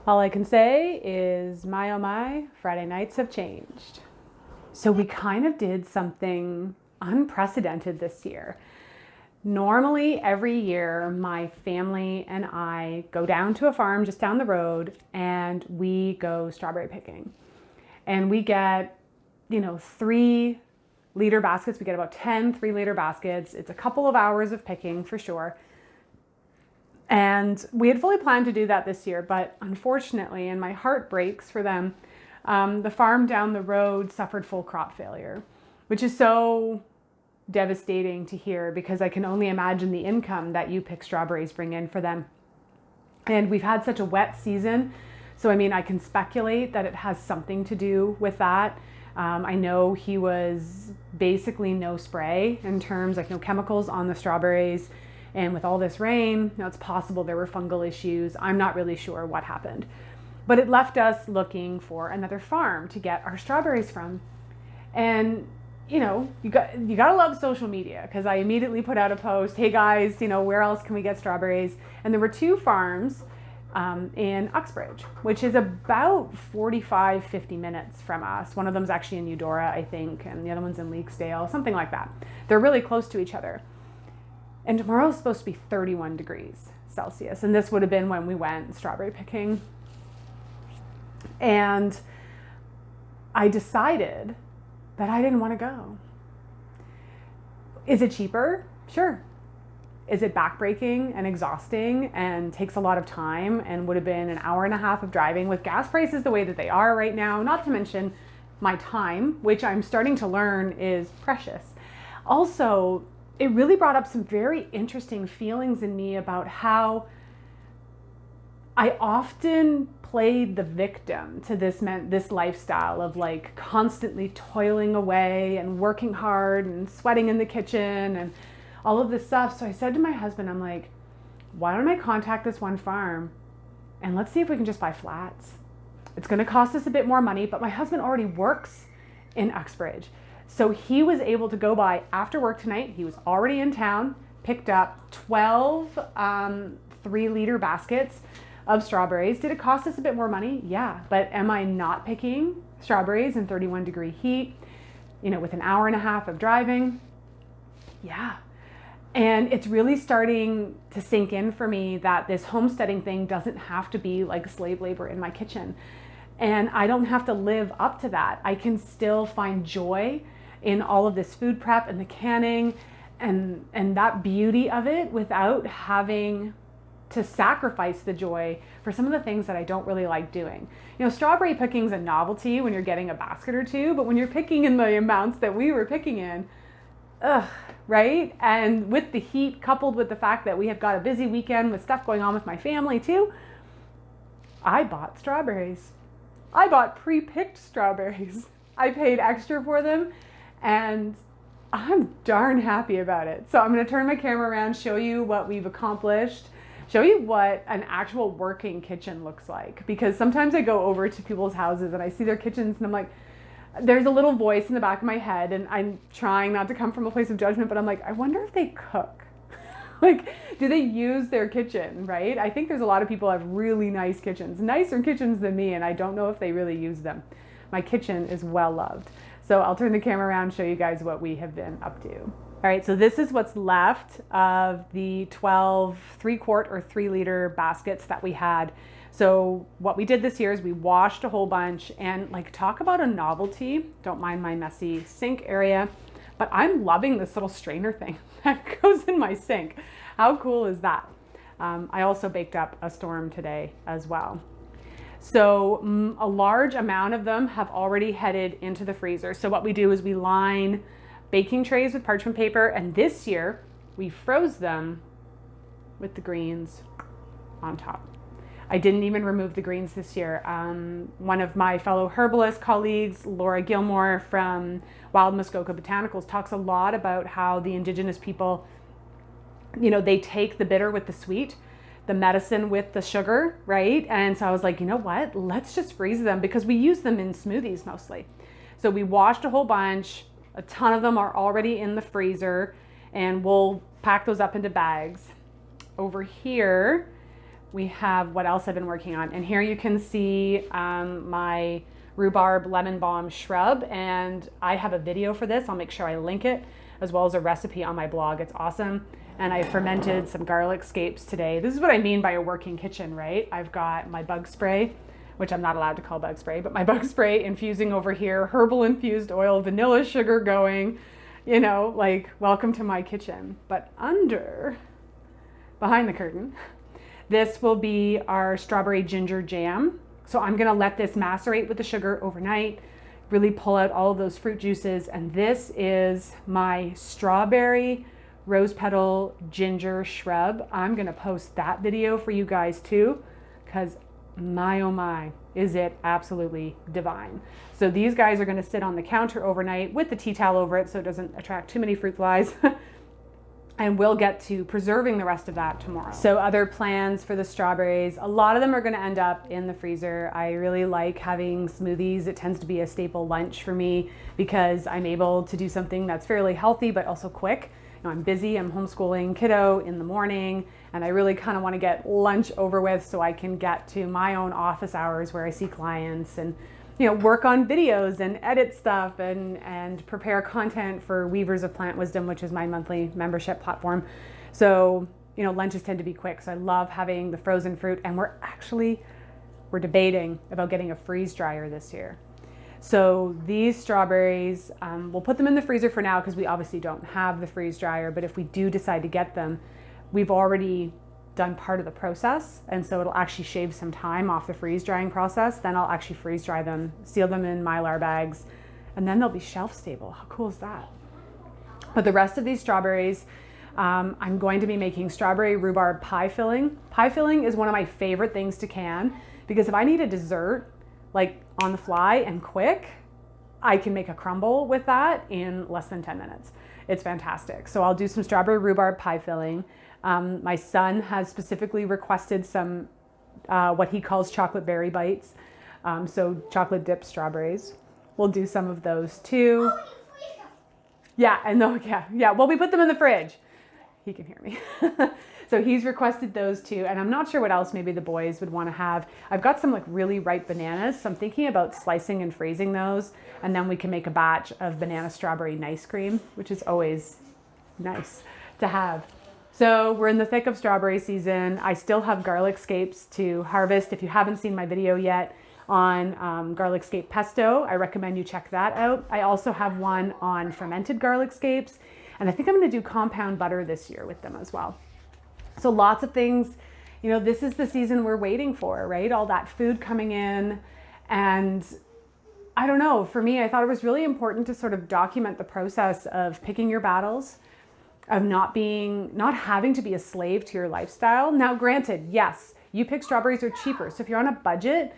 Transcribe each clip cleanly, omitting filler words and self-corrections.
All I can say is my oh my, Friday nights have changed. So we kind of did something unprecedented this year. Normally, every year, my family and I go down to a farm just down the road and we go strawberry picking. And we get, 3-liter baskets. We get about 10 3-liter baskets. It's a couple of hours of picking for sure. And we had fully planned to do that this year, but unfortunately, and my heart breaks for them, the farm down the road suffered full crop failure, which is so devastating to hear because I can only imagine the income that you pick strawberries bring in for them. And we've had such a wet season. So, I can speculate that it has something to do with that. I know he was basically no spray in terms like no chemicals on the strawberries. And with all this rain, it's possible there were fungal issues. I'm not really sure what happened. But it left us looking for another farm to get our strawberries from. And you gotta love social media because I immediately put out a post, hey guys, where else can we get strawberries? And there were 2 farms in Uxbridge, which is about 45-50 minutes from us. One of them's actually in Eudora, I think, and the other one's in Leaksdale, something like that. They're really close to each other. And tomorrow's supposed to be 31 degrees Celsius. And this would have been when we went strawberry picking. And I decided that I didn't want to go. Is it cheaper? Sure. Is it backbreaking and exhausting and takes a lot of time and would have been an hour and a half of driving with gas prices the way that they are right now, not to mention my time, which I'm starting to learn is precious. Also, it really brought up some very interesting feelings in me about how I often played the victim to this lifestyle of like constantly toiling away and working hard and sweating in the kitchen and all of this stuff. So I said to my husband, I'm like, why don't I contact this one farm and let's see if we can just buy flats. It's going to cost us a bit more money, but my husband already works in Uxbridge. So he was able to go by after work tonight. He was already in town, picked up 12 3-liter baskets of strawberries. Did it cost us a bit more money? Yeah. But am I not picking strawberries in 31-degree heat, with an hour and a half of driving? Yeah. And it's really starting to sink in for me that this homesteading thing doesn't have to be like slave labor in my kitchen. And I don't have to live up to that. I can still find joy in all of this food prep and the canning and that beauty of it without having to sacrifice the joy for some of the things that I don't really like doing. Strawberry picking's a novelty when you're getting a basket or two, but when you're picking in the amounts that we were picking in, right? And with the heat coupled with the fact that we have got a busy weekend with stuff going on with my family too, I bought strawberries. I bought pre-picked strawberries. I paid extra for them and I'm darn happy about it. So I'm going to turn my camera around, show you what we've accomplished, show you what an actual working kitchen looks like. Because sometimes I go over to people's houses and I see their kitchens and I'm like, there's a little voice in the back of my head and I'm trying not to come from a place of judgment, but I'm like, I wonder if they cook. Like, do they use their kitchen, right? I think there's a lot of people who have really nice kitchens, nicer kitchens than me, and I don't know if they really use them. My kitchen is well loved. So I'll turn the camera around and show you guys what we have been up to. All right, so this is what's left of the 12 3-quart or 3-liter baskets that we had. So what we did this year is we washed a whole bunch and like talk about a novelty. Don't mind my messy sink area, but I'm loving this little strainer thing that goes in my sink. How cool is that? I also baked up a storm today as well. So a large amount of them have already headed into the freezer. So what we do is we line baking trays with parchment paper, and this year we froze them with the greens on top. I didn't even remove the greens this year. One of my fellow herbalist colleagues, Laura Gilmore from Wild Muskoka Botanicals, talks a lot about how the Indigenous people, they take the bitter with the sweet, the medicine with the sugar, right? And so I was like, you know what? Let's just freeze them because we use them in smoothies mostly. So we washed a whole bunch. A ton of them are already in the freezer and we'll pack those up into bags. Over here, we have what else I've been working on. And here you can see my rhubarb lemon balm shrub, and I have a video for this. I'll make sure I link it, as well as a recipe on my blog. It's awesome. And I fermented some garlic scapes today. This is what I mean by a working kitchen, right? I've got my bug spray, which I'm not allowed to call bug spray, but my bug spray infusing over here, herbal infused oil, vanilla sugar going, you know, like welcome to my kitchen. But behind the curtain, this will be our strawberry ginger jam. So I'm gonna let this macerate with the sugar overnight, really pull out all of those fruit juices. And this is my strawberry rose petal ginger shrub. I'm gonna post that video for you guys too, because my oh my, is it absolutely divine. So these guys are gonna sit on the counter overnight with the tea towel over it so it doesn't attract too many fruit flies. And we'll get to preserving the rest of that tomorrow. So other plans for the strawberries, a lot of them are gonna end up in the freezer. I really like having smoothies. It tends to be a staple lunch for me because I'm able to do something that's fairly healthy but also quick. You know, I'm busy, I'm homeschooling kiddo in the morning, and I really kind of want to get lunch over with so I can get to my own office hours where I see clients and, you know, work on videos and edit stuff and prepare content for Weavers of Plant Wisdom, which is my monthly membership platform. So, you know, lunches tend to be quick. So I love having the frozen fruit, and we're debating about getting a freeze dryer this year. So these strawberries, we'll put them in the freezer for now because we obviously don't have the freeze dryer, but if we do decide to get them, we've already done part of the process, and so it'll actually shave some time off the freeze drying process. Then I'll actually freeze dry them, seal them in Mylar bags, and then they'll be shelf stable. How cool is that? But the rest of these strawberries, I'm going to be making strawberry rhubarb pie filling. Pie filling is one of my favorite things to can because if I need a dessert, like on the fly and quick, I can make a crumble with that in less than 10 minutes. It's fantastic. So I'll do some strawberry rhubarb pie filling. My son has specifically requested some, what he calls chocolate berry bites. So chocolate dipped strawberries. We'll do some of those too. Yeah, well, we put them in the fridge. He can hear me. So he's requested those too. And I'm not sure what else maybe the boys would want to have. I've got some like really ripe bananas. So I'm thinking about slicing and freezing those. And then we can make a batch of banana strawberry nice cream, which is always nice to have. So we're in the thick of strawberry season. I still have garlic scapes to harvest. If you haven't seen my video yet on garlic scape pesto, I recommend you check that out. I also have one on fermented garlic scapes. And I think I'm going to do compound butter this year with them as well. So lots of things, you know, this is the season we're waiting for, right? All that food coming in. And I don't know, for me, I thought it was really important to sort of document the process of picking your battles, of not having to be a slave to your lifestyle. Now, granted, yes, you pick strawberries are cheaper. So if you're on a budget,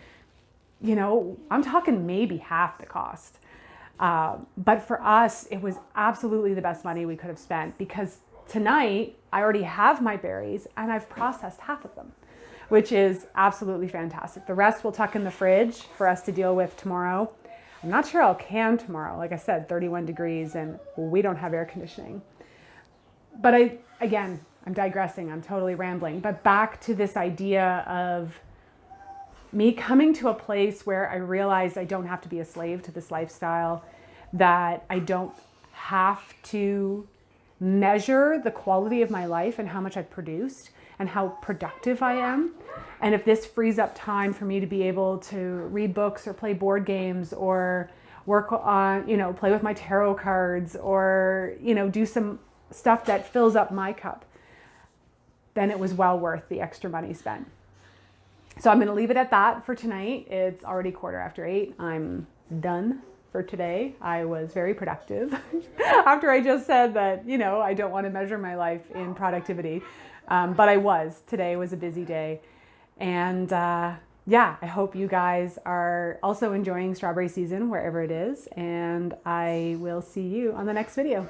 you know, I'm talking maybe half the cost. But for us, it was absolutely the best money we could have spent because tonight I already have my berries and I've processed half of them, which is absolutely fantastic. The rest we'll tuck in the fridge for us to deal with tomorrow. I'm not sure I'll can tomorrow. Like I said, 31 degrees and we don't have air conditioning. But I'm digressing. I'm totally rambling. But back to this idea of me coming to a place where I realized I don't have to be a slave to this lifestyle, that I don't have to measure the quality of my life and how much I've produced and how productive I am. And if this frees up time for me to be able to read books or play board games or work on, you know, play with my tarot cards or, you know, do some stuff that fills up my cup, then it was well worth the extra money spent. So I'm going to leave it at that for tonight. It's already 8:15. I'm done for today. I was very productive after I just said that, you know, I don't want to measure my life in productivity. But I was. Today was a busy day. And yeah, I hope you guys are also enjoying strawberry season wherever it is. And I will see you on the next video.